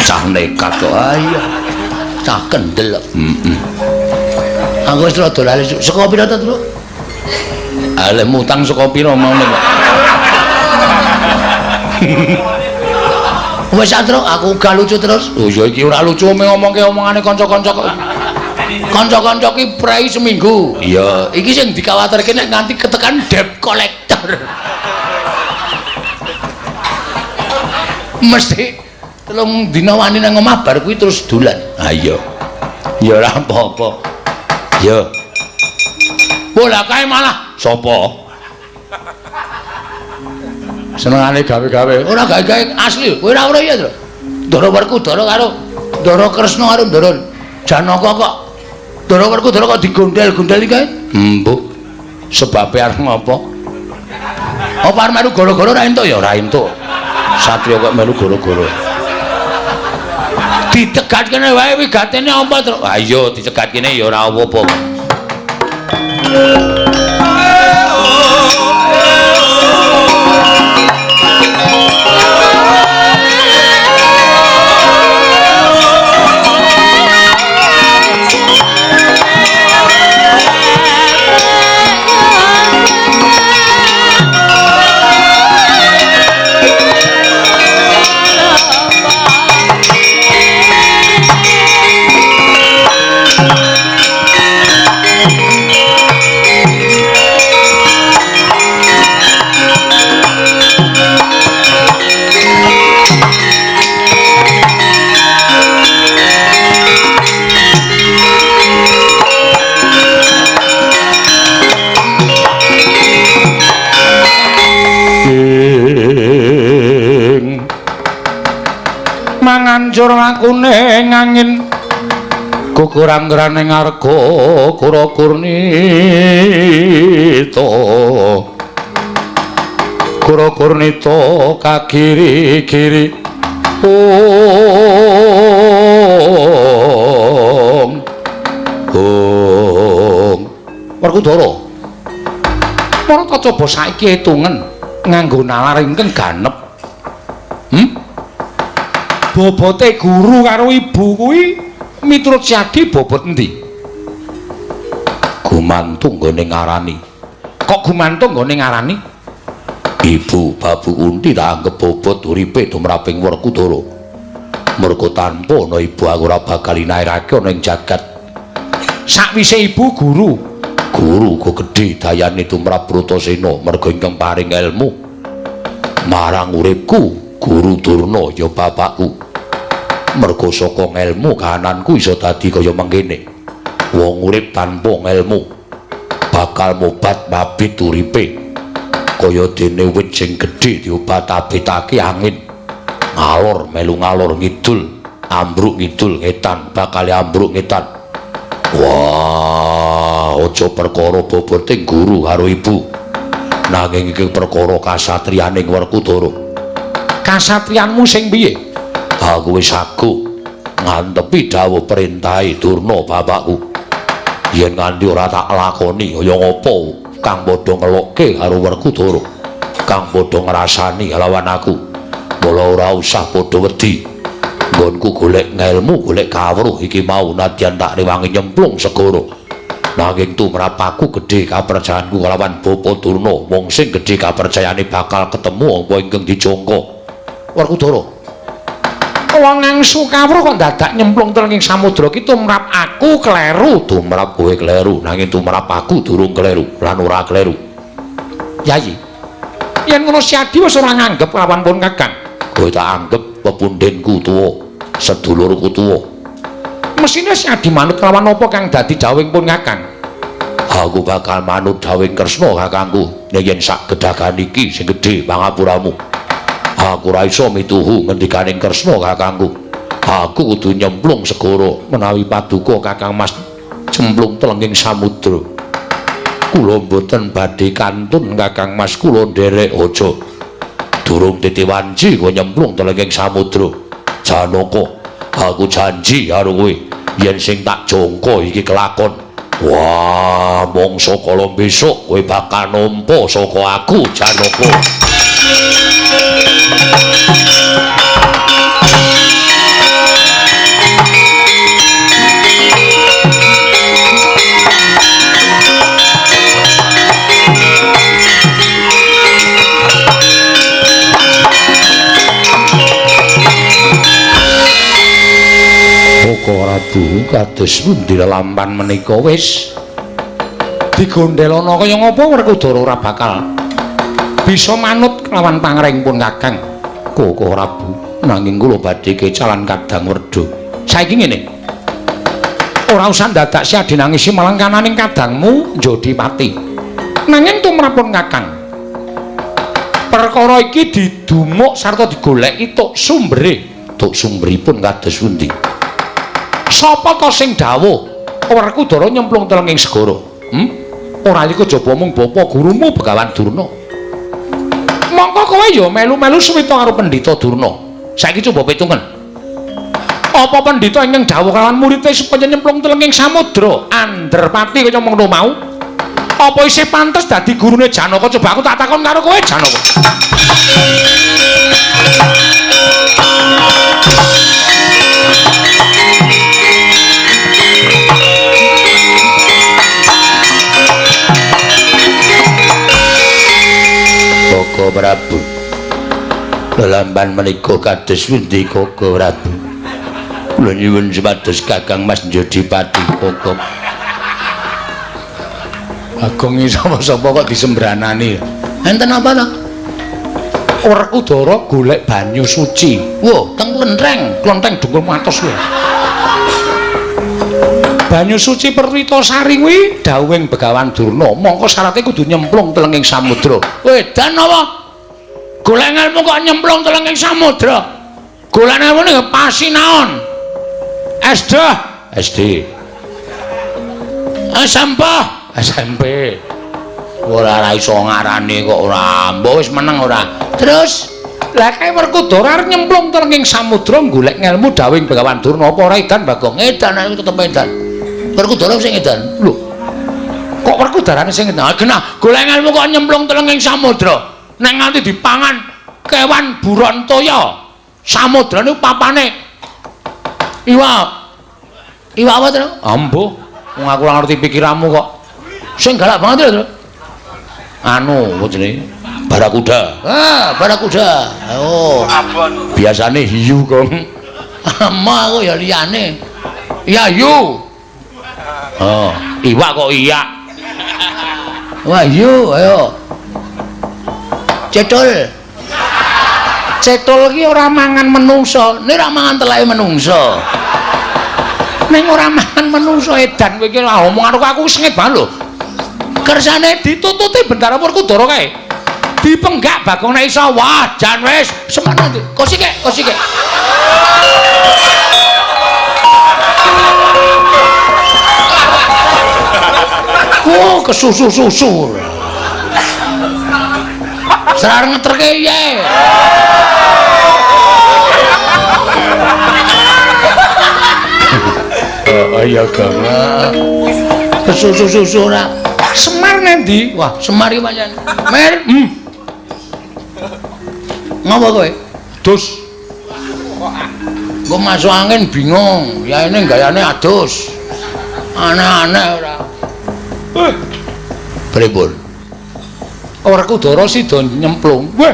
Cah nekat kok. Iya. Cah kendel. Aku wis rada lali. Saka pira to, Truk? Ale mutang saka pira mau nek. Wes Truk, aku gak lucu terus. Oh ya iki ora lucu ngomongke omongane kanca-kanca kok. Kanca-kanca ki prei seminggu. Iya, iki sing dikawatirke nek nganti ketekan debt collector. Mesti telung dina wani nang omah bar kuwi terus dolan. Ha iya. Ya ora apa-apa. Ya. Bola kae malah sapa? Senengane gawe-gawe. Ora gawe-gawe asli. Kowe ora ora ya, Tru. Ndara Werkudara karo Ndara Kresna karo Ndara Janaka kok. Ndara Werkudara kok digondel-gondel iki kae? Mbok. Sebabe arep ngopo? Apa arep melu gara-gara ora entuk ya ora entuk. Satriya kok melu gara-gara. Dicegat kene wae wigatene apa, Tru? Ha iya, dicegat kene ya ora apa-apa. Mangancur lakune ngangin kukurang-grane ngarga kura kurnita kagiri-giri Werkudara Marata coba saiki etungen nganggo nalar ingkang ganep. Bobote guru karo ibu kuwi miturut Syadi bobot endi? Gumantung nggone ngarani. Kok gumantung nggone ngarani? Ibu babu Kunti tak anggap bobot uripe tumraping Werkudara. Merga tanpa ana ibu aku ora bakal inairake ana ing jagat. Sakwise ibu guru kok gedhe dayane tumrap Bratasena merga ingkang paring ilmu marang uripku. Guru Durna ya bapakku. Merga saka ilmu kahananku iso dadi kaya mengkene. Wong urip tanpa ilmu bakal mobat mabit uripe. Kaya dene wit sing gedhe diobat-abitake angin. Ngalor melu ngalor ngidul, ambruk ngidul ngetan, bakal ambruk ngetan. Wah, aja perkara boboting guru karo ibu. Nanging iki perkara kasatriyaning Werkudara. Kasatriyanmu sing piye? Aku wis sagu ngantepi dawuh perintahe Durna bapakku. Yen nganti ora tak lakoni kaya ngapa kang padha ngelukke karo Werkudara, kang padha ngrasani lawan aku. Mula ora usah padha wedi. Nggonku golek ngelmu, golek kawruh iki mau nadyan tak rewangi nyemplung segara. Nanging tumrap aku gedhe kapercayaanku kalawan Bapa Durna, wong sing gedhe kapercayane bakal ketemu apa ingkang dijangka. Werkudara, wong ngangsu kawruh kok dadak nyemplung teng ing samudra ki tumrap aku kleru. Tumrap kowe kleru, nanging tumrap aku durung kleru lan ora kleru. Yayi, yen ngono Syadi wis ora nganggep lawan pun Kakang. Kowe tak anggap pepundhenku tuwa, sedulurku tuwa. Mesine Syadi manut lawan apa kang dadi dawuhing pun Kakang? Aku bakal manut dawuhing Kresna kakangku. Yen sak gedhagan iki sing gedhe pangapuramu. Aku ora iso mituhu ngendikaning Kresna kakangku. Aku kudu nyemplung segara menawi paduka Kakang Mas cemplung telenging samudra. Kula mboten badhe kantun Kakang Mas, kula nderek aja. Durung titiwanji kok nyemplung telenging samudra. Janaka, aku janji karo kowe yen sing tak jangka iki kelakon. Wah, mangsa kala besok kowe bakal nampa saka aku, Janaka. Koko Prabu kados pundi lampahan menika wis digondelana kaya ngapa Werkudara ora bakal bisa manut lawan pangringipun Kakang Koko Prabu nanging kula badhe kecalan Kadang Werda. Saiki ngene. Ora usah dadak siadi nangisi malang kananing kadangmu Jodipati. Nanging tumrapun Kakang. Perkara iki didumuk sarta digoleki tuk sumbere. Tuk sumberipun kados pundi? Sapa to sing dawuh Werkudara nyemplung telenging segara? Ora iki kejaba mung bapa gurumu Begawan Durna. Mongko kowe ya melu-melu suwita karo Pendhita Durna. Saiki coba pitungen. Apa Pendhita ingkang dawuh kalawan muridé supaya nyemplung telenging samudra Andrapati kaya mengkono mau? Apa isih pantes dadi gurune Janaka? Coba aku tak takon karo kowe, Janaka. Koko Prabu lampahan menika kados pundi Koko Prabu? Kula nyuwun supados Kakang Mas Jodipati Koko. Agung iki sapa-sapa kok disembranani. Enten apa to? Werkudara golek banyu suci. Wo, teng klenteng dungkul matos kuwi. Banyu suci Perwitasari kuwi dawuhing Begawan Durna, mongko syaratnya kudu nyemplung telenging samudra. Wedan apa? Golek ngelmu kok nyemplung telenging samudra? Golek ngelmu ning pasinaon. SD. SMP. Ora iso ngarani kok ora. Mbok wis meneng ora. Terus lah kae Werkudara arep nyemplung telenging samudra golek ngelmu dawuhing Begawan Durna apa ora edan Bagong? Edan aku tetep edan. Werkudara sing edan. Lho. Kok Werkudarane sing edan? Genah, golek ngelmu kok nyemplung telenging samudra. Nek nganti dipangan kewan buron toya. Samudra niku papane Iwak apa to? Ambo. Wong aku ora ngerti pikiranmu kok. Sing galak banget lho, Tru. Anu, apa jenenge? Barakuda. Barakuda. Oh. Biasane hiu, Kong. Ama aku ya liyane. Ya yu. Oh, iwak kok iya. Wah, yu, ayo. Cetul. Cetul ki ora mangan menungso, nek ora mangan teleke menungso. Ning ora mangan menungso edan kowe iki lha omong karo aku wis ngeban lho. Kersane ditututi Bendara Werkudara kae. Dipenggak Bagong nek iso. Wah, jan wis semana ndi. Kosike. Oh, kesusu-susu. Serar ngeterke ye. Ayo Kang. Kesusu-susu ora. Semar nendi? Wah, Semar iki pancen. Mer. Ngapa kowe? Dus. Kok masuk angin bingung. Ya ini gayane adus. Aneh-aneh ora. Pripun? Werkudara sida nyemplung. Wah.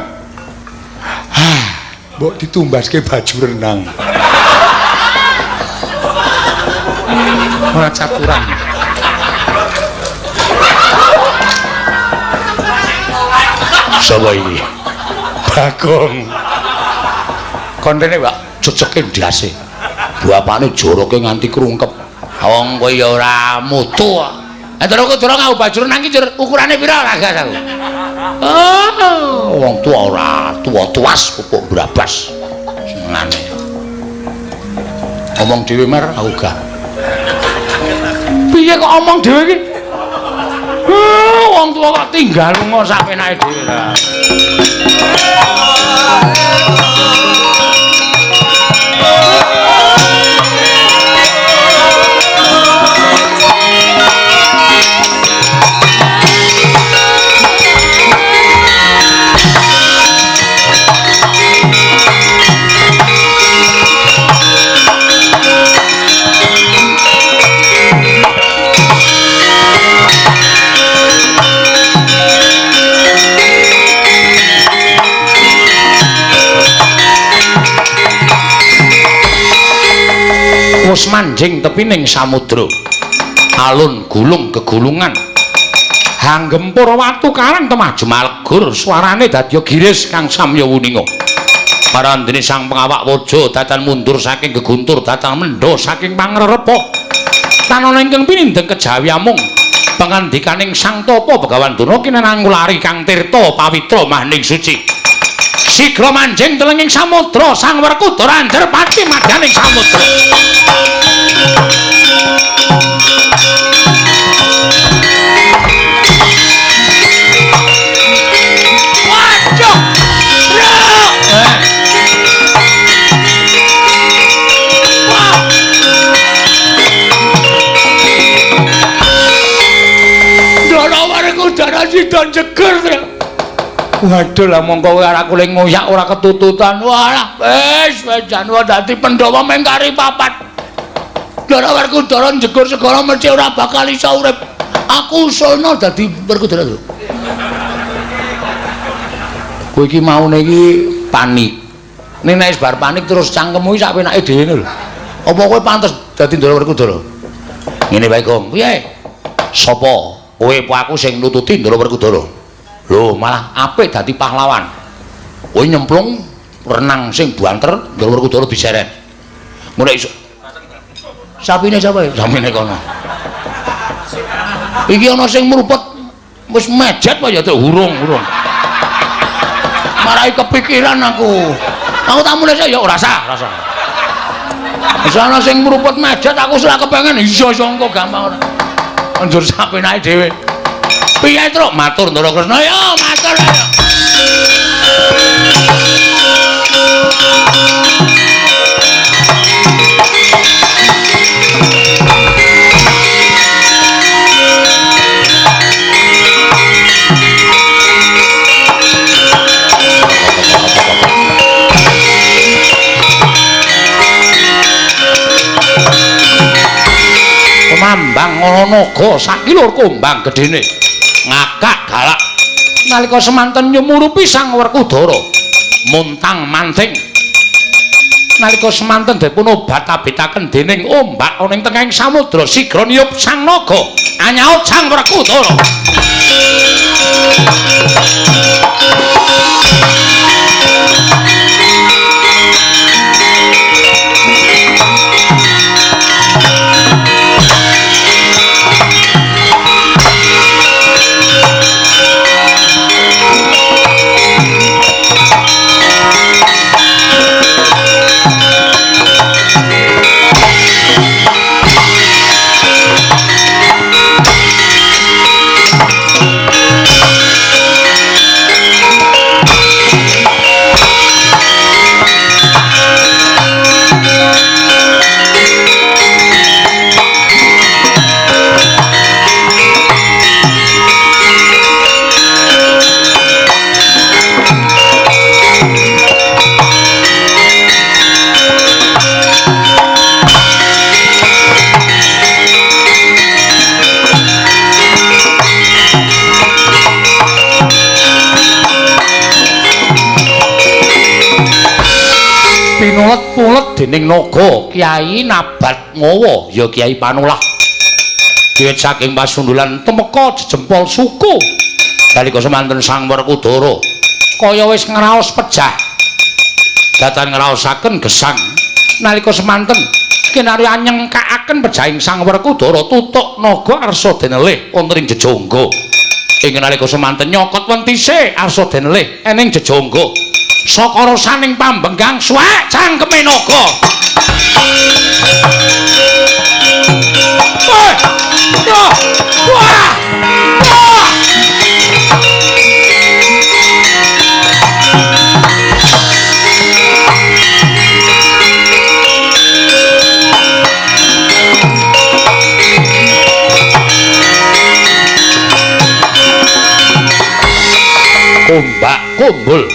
Mbok ditumbaske baju renang. Ora caturan. Sapa iki? Bagong. Kontene, Pak, coceke ndase. Bapakne joroke nganti krungkep. Wong kowe ya ora mutu kok. Werkudara nganggo baju renang iki ukurane pira ragas aku? Oh, wong tuwa ora, tuwa-tuwas pupuk brabas. Senengane. Omong dhewe mer aku gak. Piye kok omong dhewe iki? Wong tuwa kok tinggal lunga sak penake dhewe ra. tikus manjing tepining samudra alun gulung gegulungan hanggempur watu karang temaju malgur suarane dadya giris kang samya wuninga marandene sang pengawak waja datan mundur saking geguntur datan mendha saking pangrerepa tanana ingkang pinindeng kejawi amung pangandikaning sang tapa Begawan Durna kinanangulari kang tirta pawitra mahning suci sigra manjing telenging samudra sang Werkudara andher pati madyaning samudra Udara sidon jeger. Waduh lah mongko kowe arek kule ngoyak ora ketututan. Walah wis jan dadi Pandhawa mengkari papat. Dara Werkudara jegur segara mesti ora bakal iso urip. Aku usulno dadi Werkudara. Kowe iki maune iki panik. Ning nek bar panik terus cangkemmu iki sak penake dhewe lho. Apa kowe pantes dadi Dara Werkudara? Ngene wae, Gong. Piye? Sapa? Kowe apa aku sing nututi Ndara Werkudara? Lho, malah apik dadi pahlawan. Kowe nyemplung renang sing banter Ndara Werkudara diseret. Mulai iso. Sapine sapa? Sapine kono. Iki ana sing mrupet wis mejet wae ya hurung. Marai kepikiran aku. Aku tak mulai ya ora sah. Wis ana sing mrupet mejet aku ora kepengin iso engko gampang ora. Anjur sapenake dhewe. Piye, Truk? Matur Ndara Kresna. Ya, matur ayo. Mambang ana naga sakilur kumbang gedene ngakak galak nalika semanten nyumurupi sang Werkudara muntang manting nalika semanten dipun obat-abetaken dening ombak ana ing tengahing samudra sigra niyup sang naga anyaut sang Werkudara pinulet-pulet dening naga Kyai Nabat Ngawa ya Kyai Panulah diwit saking pasundulan temeka jempol suku nalika semanten sang Werkudara kaya wis ngraos pejah datan ngraosaken gesang nalika semanten kinarya nyengkakaken pejahing sang Werkudara tutuk naga arsa denelih wonten ing jejongga ing nalika semanten nyokot wentise arsa denelih ening jejongga saka rasaning pambenggang suwek cangkeme naga. Ombak kumbul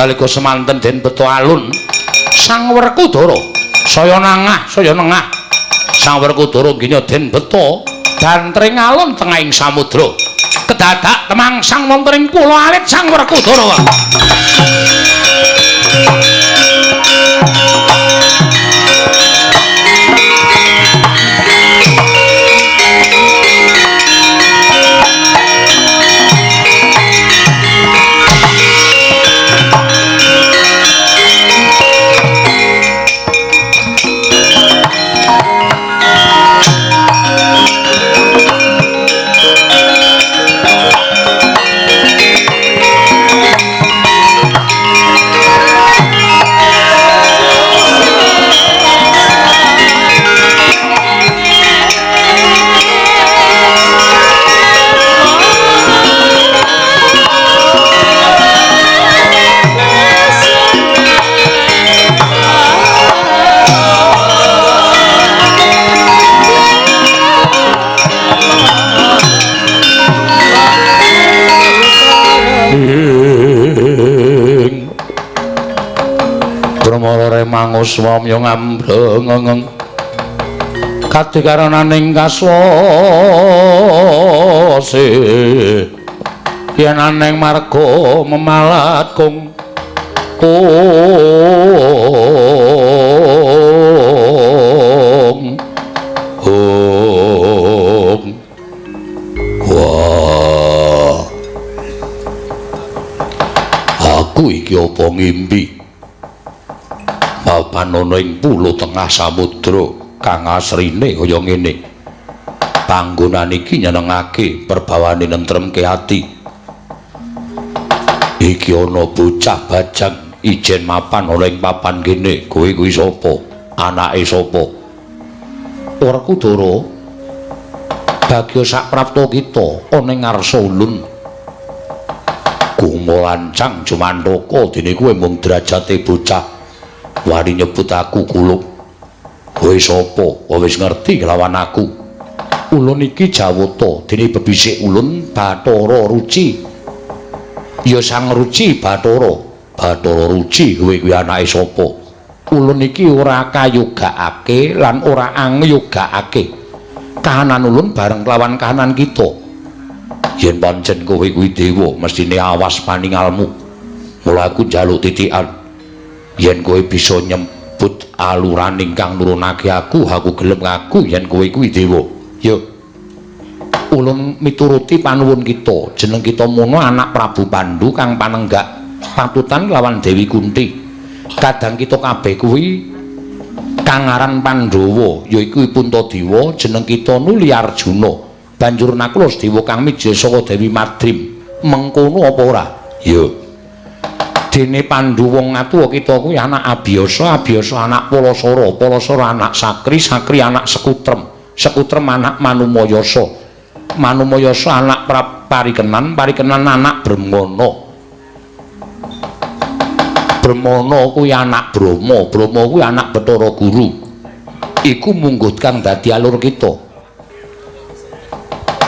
nalika semanten den beto alun sang Werkudara saya nengah sang Werkudara nggih den beto bantring alun tengahing samudra kedadak temangsang wonten ing pulo alit sang Werkudara panguswamya ngambreng kadikaraning kaswase yen aneng marga memalat kung wah aku iki apa ngimpi mapan ana ing pulo tengah samudra kang asrine kaya ngene panggonan iki nyenengake perbawane nentremke ati iki ana bocah bajang ijen mapan ana ing papan kene kowe kuwi sapa anake sapa ora Kudara bagya saprapta kita ana ing ngarsa ulun gumo lancang Jumantaka dene kowe mung derajate bocah wani nyebut aku Kulup kowe sapa wis ngerti lawan aku ulun iki Jawata dene bebisik ulun Bathara Ruci ya Sang Ruci Bathara Ruci kowe kuwi anake sapa ulun iki ora kayogakake lan ora angyogakake kahanan ulun bareng lawan kahanan kita yen pancen kowe kuwi dewa mestine awas paningalmu mula aku njaluk titikan yen kowe bisa nyemput aluran ingkang nurunake aku gelem ngaku yen kowe kuwi dewa ya ulun mituruti panuwun kita jeneng kita mono anak Prabu Pandhu kang panenggak patutan lawan Dewi Kunti kadang kita kabeh kuwi kang aran Pandhawa yaiku Puntadewa jeneng kita Nuli Arjuna banjur Nakula Dewa kang mijil saka Dewi Madrim mengkono apa ora ya dene Pandhu wong atuwa kita kuwi anak Abiyasa anak Palasara anak Sakri anak Sekutrem anak Manumayasa anak Parikenan anak Bremana kuwi anak Brama kuwi anak Bathara Guru iku mungguh kang dadi alur kita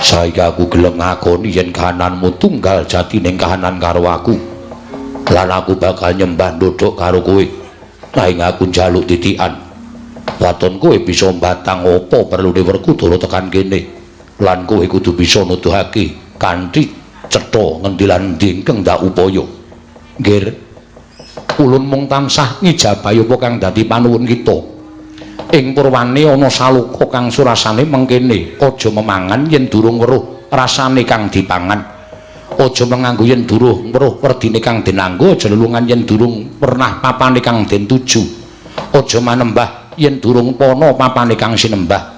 saiki aku gelem ngakoni yen kahananmu tunggal jatining kahanan karo aku lan aku bakal nyembah ndodhok karo kowe nanging aku njaluk titikan waton kowe bisa mbatang apa perlune Werkudara tekan kene lan kowe kudu bisa nuduhake kanthi cetha ngendi lan ndi ingkang ndak upaya nggih ulun mung tansah ngijabahi apa kang dadi panuwun kita ing purwane ana saluka kang surasane mengkene aja memangan yen durung weruh rasane kang dipangan aja menganggo yen durung weruh werdine kang dinanggo aja lelungan yen durung pernah papane kang den tuju aja manembah yen durung pono papane kang sinembah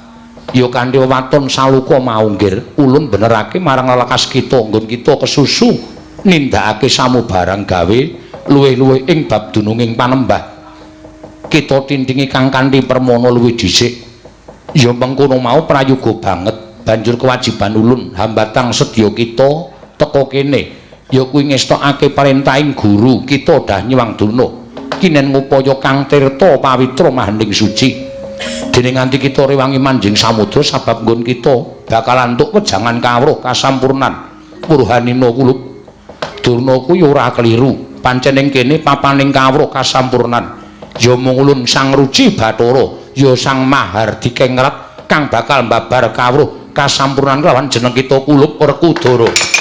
ya kanthi waton saluka mau nggih ulun benerake marang lelakas kita nggon kita kesusu nindakake samubarang gawe luwih-luwih ing bab dununging panembah kita tindhingi kang kanthi permana luwih dhisik ya mengkono mau prayoga banget banjur kewajiban ulun hambatang sedya kita teka kene ya kuwi ngestokake perintahing guru kita dah nyuwang duna kinen ngupaya kang tirta pawitra mahaning suci dene nganti kita rewangi manjing samudra sabab nggon kita bakal antuk wejangan kawruh kasampurnan purhanina Kulup Durna kuwi ora keliru pancen ing kene papaning kawruh kasampurnan ya mung ulun Sang Ruci Bathara ya Sang Mahardika Ngrat kang bakal mbabar kawruh kasampurnan lawan jeneng kita Kulup Werkudara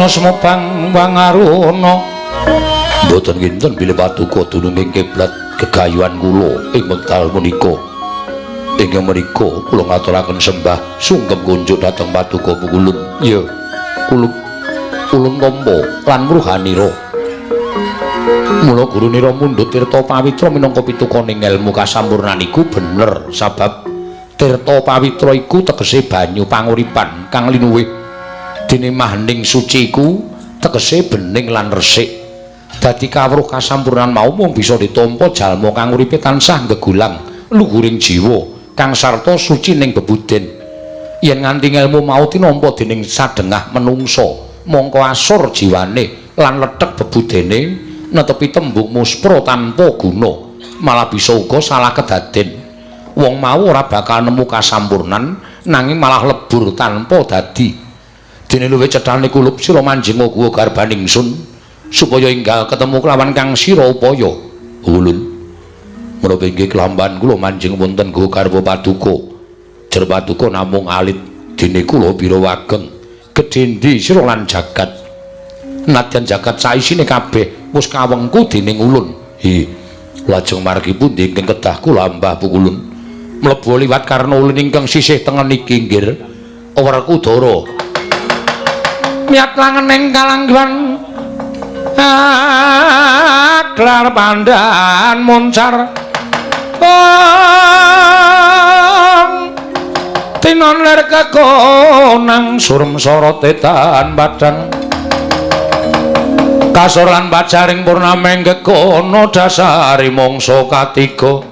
semopang pangaruna mboten kinten bilih Paduka dununging kiblat gegayuhan kula ing wekdal menika. Inggih menika kula ngaturaken sembah sungkem kunjuk dhateng Paduka Pukulun. Ya, kulun tampa lan mruhanira. Mula gurunira mundhut Tirta Pawitra minangka pitukoning ilmu kasampurnan iku bener sabab Tirta Pawitra iku tegese banyu panguripan kang linuwih. Dene mahening suci iku tegese bening lan resik. Dadi kawruh kasampurnan mau mung bisa ditampa jalma kang uripe tansah gegulang luhuring jiwa kang sarta suci ning bebuden. Yen nganti ilmu mau tinampa dening sadengah menungso, mongko asor jiwane lan lethek bebudene netepi tembung muspra tanpa guna, malah bisa uga salah kedaden. Wong mau ora bakal nemu kasampurnan nanging malah lebur tanpa dadi. Dene luwih cethane kulup sira manjing guwa garbaning sun supaya enggal ketemu kelawan kang sira upaya. Ulun menapa inggih kelamban kula manjing wonten guwa garwa Paduka. Jer Paduka namung alit dene kula bira wageng gedhendi sira lan jagat. Nadyan jagat saisine kabeh wis kawengku dening ulun. Lajeng margi pundi ingkang kedah kula Mbah Pukulun mlebu liwat karna ulun ingkang sisih tengen iki nggih Werkudara. Miat langening kalangguan gelar pandan moncar tinon ler kekonang surem sorot etan badan kasor lan bajaring purnameng kekono dasari mongso katiga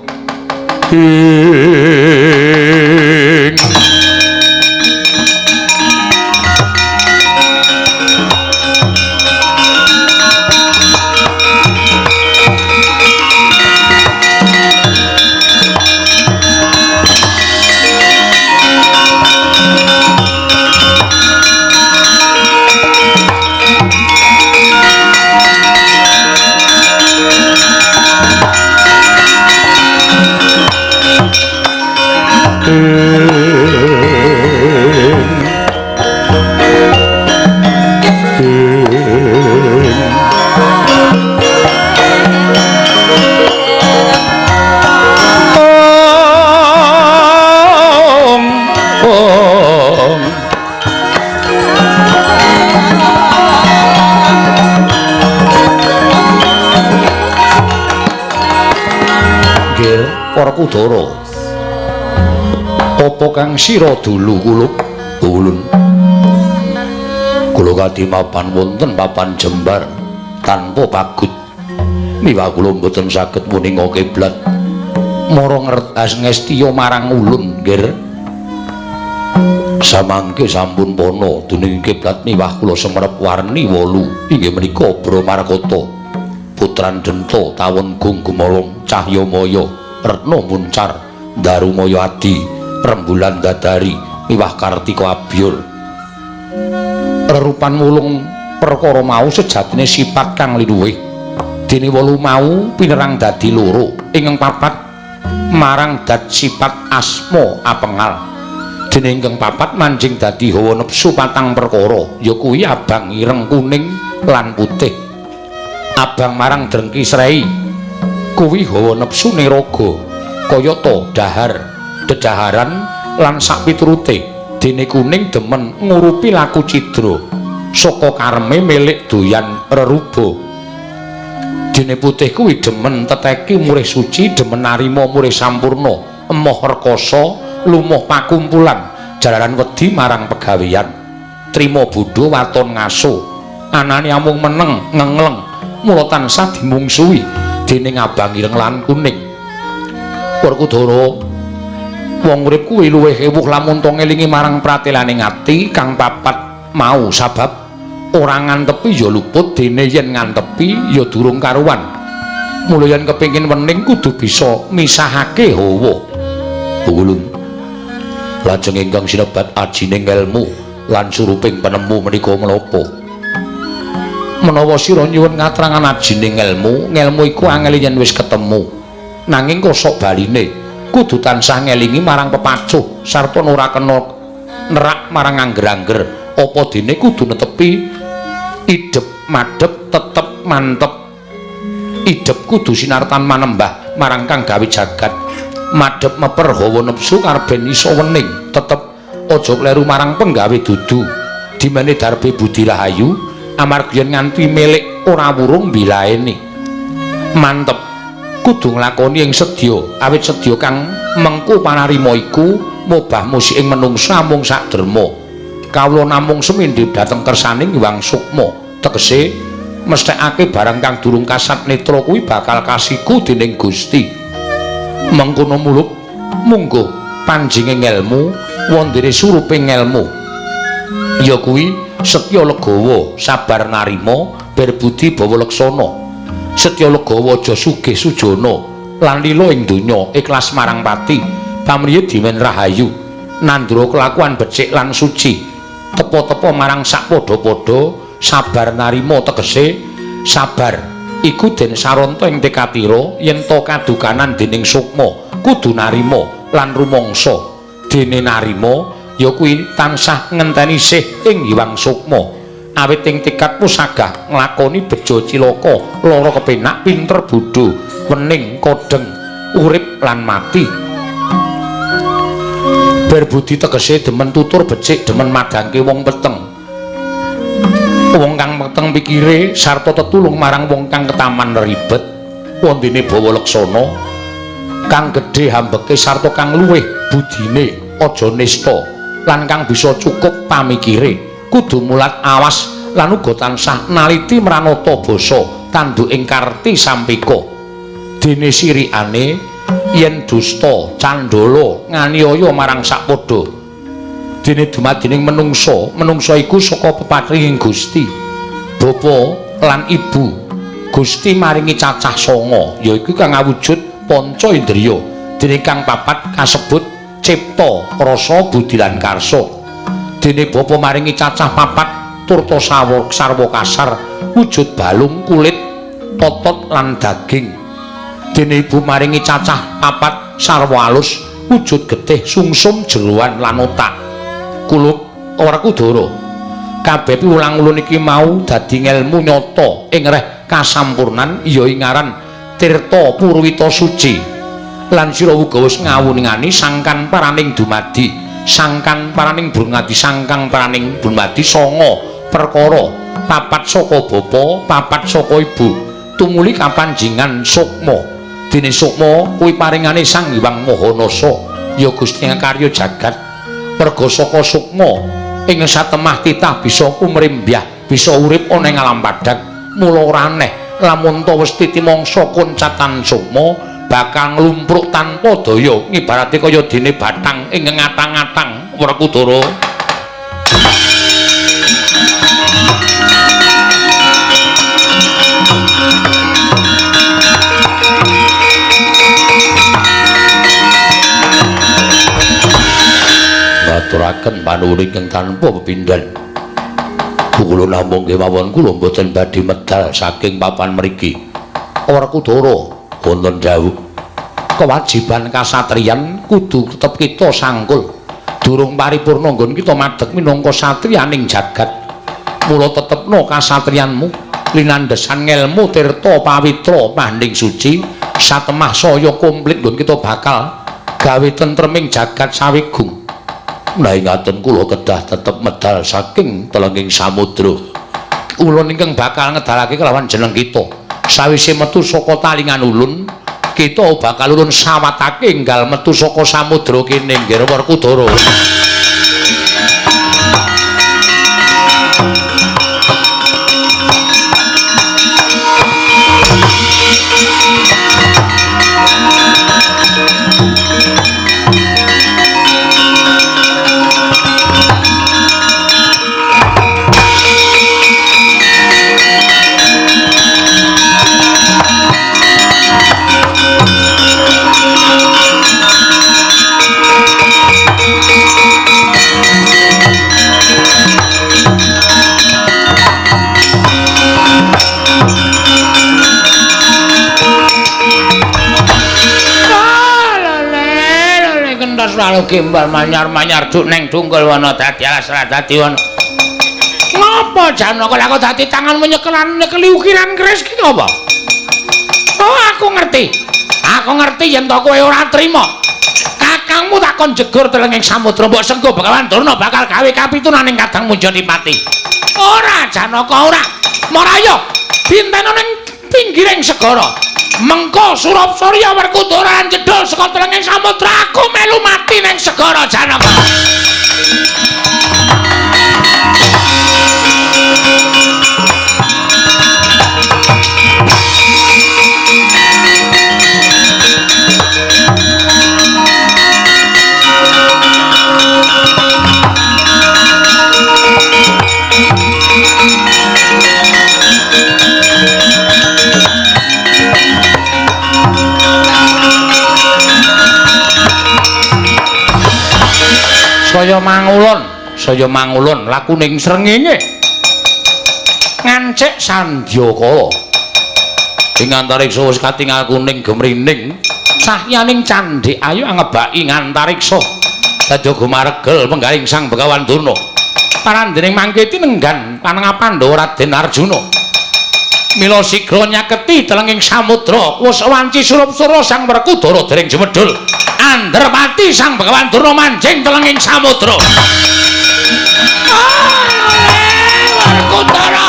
Werkudara. Apa kang sira dulu kulup ulun? Kula kadhi mapan wonten papan jembar tanpa pagut. Miwah kula mboten saged muninga kiblat. Mara ngertas ngestiya marang ulun, nggih. Samangke sampun pono duning kiblat miwah kula semerep warni 8 inggih menika Bramarkata. Putran Denta tawon gung gumolong Cahyamaya Retna Muncar Darumaya Adi Rembulan Dadari miwah Kartika Abyur. Rerupan mulung perkara mau sejatine sifat kang linuwih. Dene 8 mau pinerang dadi 2 ingkang papat marang dat sifat asma apengal. Dene ingkang papat manjing dadi hawa nepsu patang perkara ya kuwi abang, ireng, kuning lan putih. Abang marang drengki srei kuwi hawa nepsu ning raga kayata dahar, dedaharan lan sak piturute. Dene kuning demen ngurupi laku cidra saka kareme milik doyan reruba. Dene putih kuwi demen teteki murih suci, demen narima murih sampurna, emoh rekoso, lumuh pakumpulan, jalaran wedi marang pegawean, trima bodho waton ngaso, anane amung meneng ngengleng, mula tansah dimungsuhi dening abang, ireng lan kuning. Werkudara, wong urip kuwi luwih ewuh lamun to ngelingi marang pratelaning ati kang papat mau, sabab ora ngantepi ya luput, dene yen ngantepi ya durung karuan. Mula yen kepengin wening kudu bisa misahake hawa. Ulun lajeng ingkang sinebat ajining ilmu lan suruping penemu menika menapa? Menawa sira nyuwun ngaterangan ajining ilmu, ngelmu iku angel yen wis ketemu. Nanging kosok baline kudu tansah ngelingi marang pepacuh sarta ora kena nerak marang angger-angger. Apa dene kudu netepi idep madhep tetep mantep idep kudu sinartan manembah marang kang gawe jagat madhep meper hawa nepsu karben iso wening tetep aja kleru marang penggawe dudu dimene darbe budi rahayu amarga yen nganti milik ora wurung bilaene mantep kudu nglakoni ing sedya awit sedya kang mengku panarima iku mobah musik ing menungsa mung sak derma kawula namung semindhip dhateng kersaning Hyang Sukma tegese mesthekake barang kang durung kasat netra kuwi bakal kasiku dening Gusti mengkono muluk munggo panjinging ilmu wondene suruping ilmu ya kuwi setya legawa sabar narima berbudi bawa leksana setya legawa aja sugih sujana lan lila ing donya ikhlas marang pati pamriyé dimen rahayu nandura kelakuan becik lan suci tepo-tepo marang sak padha-padha sabar narima tegese sabar iku den saranta ing tekatira yen to kadukanan dening sukma kudu narima lan rumangsa dene narima ya kuwi tansah ngenteni sih ing Hyang Sukma awit ing tekad pusagah nglakoni beja cilaka lara kepenak pinter bodho wening kodeng urip lan mati berbudi tegese demen tutur becik demen madangke wong peteng wong kang peteng pikire sarta tetulung marang wong kang ketaman ribet wondene bawa leksana kang gedhe hambeke sarta kang luwih budine aja nista lan kang bisa cukup pamikire kudu mulat awas lan uga tansah naliti mranata basa tanduk ing karti sampika dene sirikane yen dusta candala nganiaya marang sakpadha dene dumadining menungsa iku saka pepatring Gusti bapa lan ibu Gusti maringi cacah sanga yaiku kang awujud panca indriya dene kang papat kasebut cipta rasa budi lan karsa dene bapa maringi cacah papat turta sarwa kasar wujud balung kulit otot lan daging dene ibu maringi cacah papat sarwa alus wujud getih sungsum jeroan lan otak kulub ora kudara kabeh piwulang-ulun iki mau dadi ngelmu nyata ing reh kasampurnan ya ing aran Tirta Purwita Suci lan sira uga wis ngawuningani sangkan paraning dumadi sangkan paraning brungadi sangkang paraning dumadi sanga perkara papat saka bapa papat saka ibu tumuli kapanjingan sukma dene sukma kuwi paringane Sang Hyang Mahanasa ya Gusti karya jagat merga saka sukma ing satemah titah bisa kumrimbyah bisa urip ana ing alam padhang mula ora aneh lamun ta wis titimangsa koncatan sukma bakal nglumpruk tanpa daya ngibarate kaya dene bathang ing ngatang-ngatang Werkudara ngaturaken panuwun ingkang tanpa pepindhan kula namung kemawon kula mboten badhe medal saking papan mriki Werkudara wonten dawuh kewajiban kasatriyan kudu tetep kita sangkul durung paripurna nggon kita madheg minangka satriyaning jagat mula tetepno kasatriyanmu linandhesan ngelmu tirta pawitra panding suci satemah saya komplit nggon kita bakal gawe tentreming jagat sawigung menawi ngaten kula kedah tetep medal saking telenging samudra ulun ingkang bakal ngedalake kelawan jeneng kita sawise metu saka talingan ulun kita bakal ulun sawatake enggal metu saka samudra kene nggih Werkudara Lalu gimbal manyar-manyar duk neng tunggal wana dadi alas dadi wana Apa Janaka lek kok dadi tangan menyekelan nyekeli ukiran keris ki apa? Oh, aku ngerti. Aku ngerti yen to kowe ora trima. Kakangmu takon jegur telenging samudra mbok sengko Begawan Durna bakal gawe kapitunaning kadang Munjanipati. Ora Janaka ora. Maraya dinteno ning pinggiring segara. Mengko Surapsarya Werkudara jedhul saka telenging samudra aku melu mati ning segara Janaka. saya mangulun lakuning srengenge ngancik Sandyakala ing antariksa wis katingal kuning gemrining cahyaning candhik ayu angebaki ngantariksa dadi gumaregel penggaling Sang Begawan Durna parandening mangke tinenggan panengapan Raden Arjuna mila sigra nyaketi telenging samudra wis wanci Surapsara Sang Werkudara dereng jemedhul Andrapati Sang Begawan Durna manjing telenging samudra. Werkudara.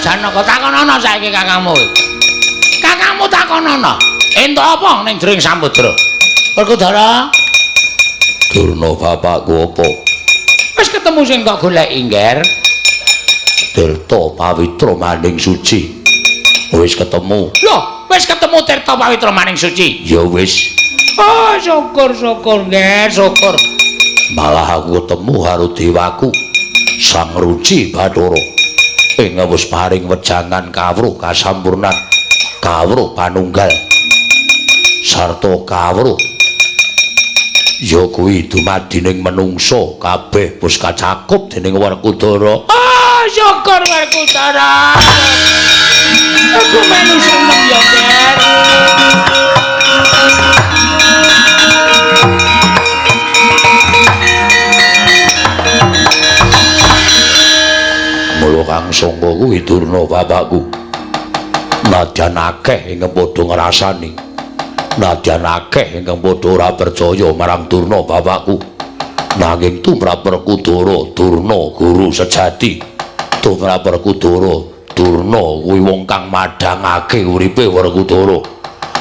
Janaka takonono saiki kakangmu. Kakangmu takonono. Entuk apa ning jering samudra? Werkudara. Durna bapakku apa? Wis ketemu sing tak goleki, Ngger. Tirta Pawitra Maning Suci. Wis ketemu. Loh, wis ketemu Tirta Pawitra Maning Suci. Ya wis. Oh, syukur-syukur, Ngger, syukur. Malah aku ketemu karo dewaku Sang Ruci Bathara. Ing wis paring wejangan kawruh kasampurnan kawruh panunggal sarta kawruh ya kuwi dumadining menungsa kabeh wis kacakup dening Werkudara. Ah, syukur Werkudara. Aku melu seneng ya, Ger. Kang Sangga kuwi Durna bapakku. Nadyan akeh ingkang padha ngrasani. Nadyan akeh ingkang padha ora percaya marang Durna bapakku. Nanging tumrap Werkudara Durna guru sejati. Tumrap Werkudara Durna kuwi wong kang madhangake uripe Werkudara.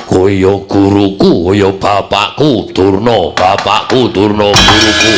Kuwi ya guruku, ya bapakku Durna, bapakku Durna guruku.